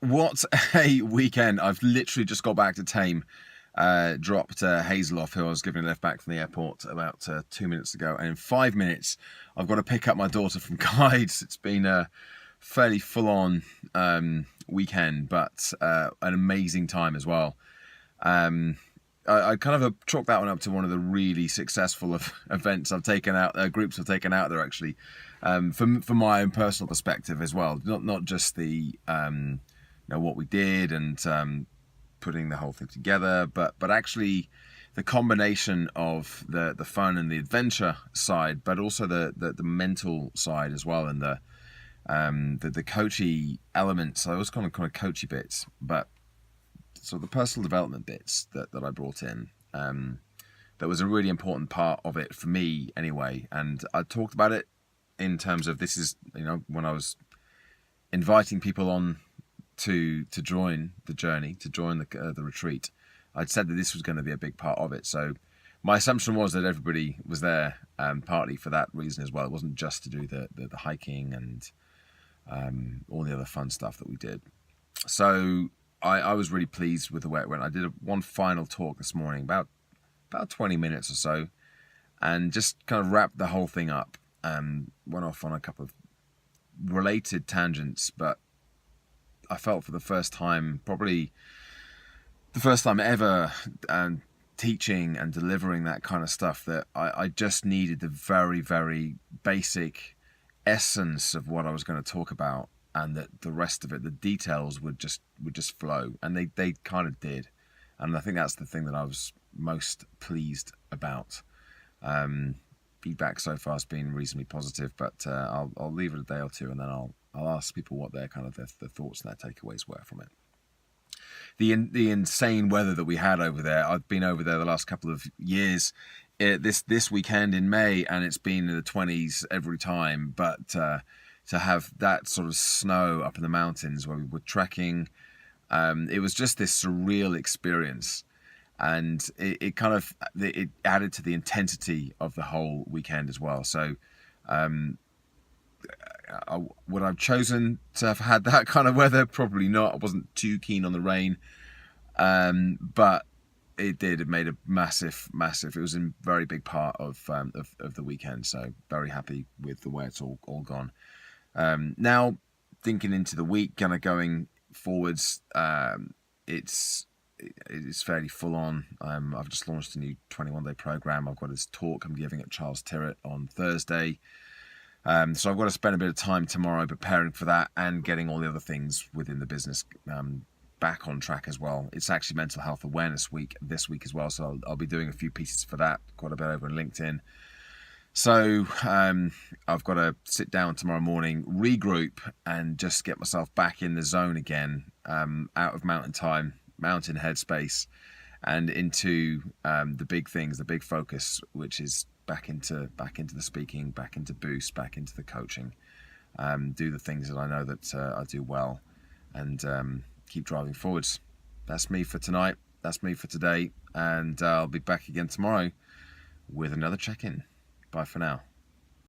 What a weekend. I've literally just got back to Tame. Dropped Hazel off, who I was giving a lift back from the airport about 2 minutes ago. And in 5 minutes, I've got to pick up my daughter from Guides. It's been a fairly full-on weekend, but an amazing time as well. I kind of chalked that one up to one of the really successful events I've taken out, groups I've taken out there actually, from my own personal perspective as well. Not just the what we did and putting the whole thing together, but actually the combination of the fun and the adventure side, but also the mental side as well, and the coachy elements. I always kind of coachy bits, but so the personal development bits that I brought in, that was a really important part of it for me anyway. And I talked about it in terms of, this is, when I was inviting people on to join the journey, to join the retreat, I'd said that this was going to be a big part of it. So my assumption was that everybody was there, partly for that reason as well. It wasn't just to do the hiking and all the other fun stuff that we did. So I was really pleased with the way it went. I did one final talk this morning, about 20 minutes or so, and just kind of wrapped the whole thing up. Went off on a couple of related tangents, but I felt for the first time, probably the first time ever, teaching and delivering that kind of stuff, that I just needed the very, very basic essence of what I was going to talk about, and that the rest of it, the details would just flow, and they kind of did. And I think that's the thing that I was most pleased about. Feedback so far has been reasonably positive, but I'll leave it a day or two, and then I'll ask people what their thoughts and their takeaways were from it. The insane weather that we had over there. I've been over there the last couple of years. This weekend in May, and it's been in the 20s every time. But to have that sort of snow up in the mountains where we were trekking, it was just this surreal experience. And it added to the intensity of the whole weekend as well. So would I've chosen to have had that kind of weather? Probably not. I wasn't too keen on the rain, but it made a massive. It was a very big part of the weekend. So very happy with the way it's all gone. Now thinking into the week, kind of going forwards, it's fairly full on. I've just launched a new 21-day program. I've got this talk I'm giving at Charles Tyrwhitt on Thursday. So I've got to spend a bit of time tomorrow preparing for that and getting all the other things within the business back on track as well. It's actually Mental Health Awareness Week this week as well, so I'll be doing a few pieces for that, quite a bit over on LinkedIn. So I've got to sit down tomorrow morning, regroup, and just get myself back in the zone again, out of mountain headspace, and into the big things, the big focus, which is back into the speaking, back into Boost, back into the coaching, do the things that I know that I do well, and keep driving forwards. That's me for tonight. That's me for today, and I'll be back again tomorrow with another check-in. Bye for now.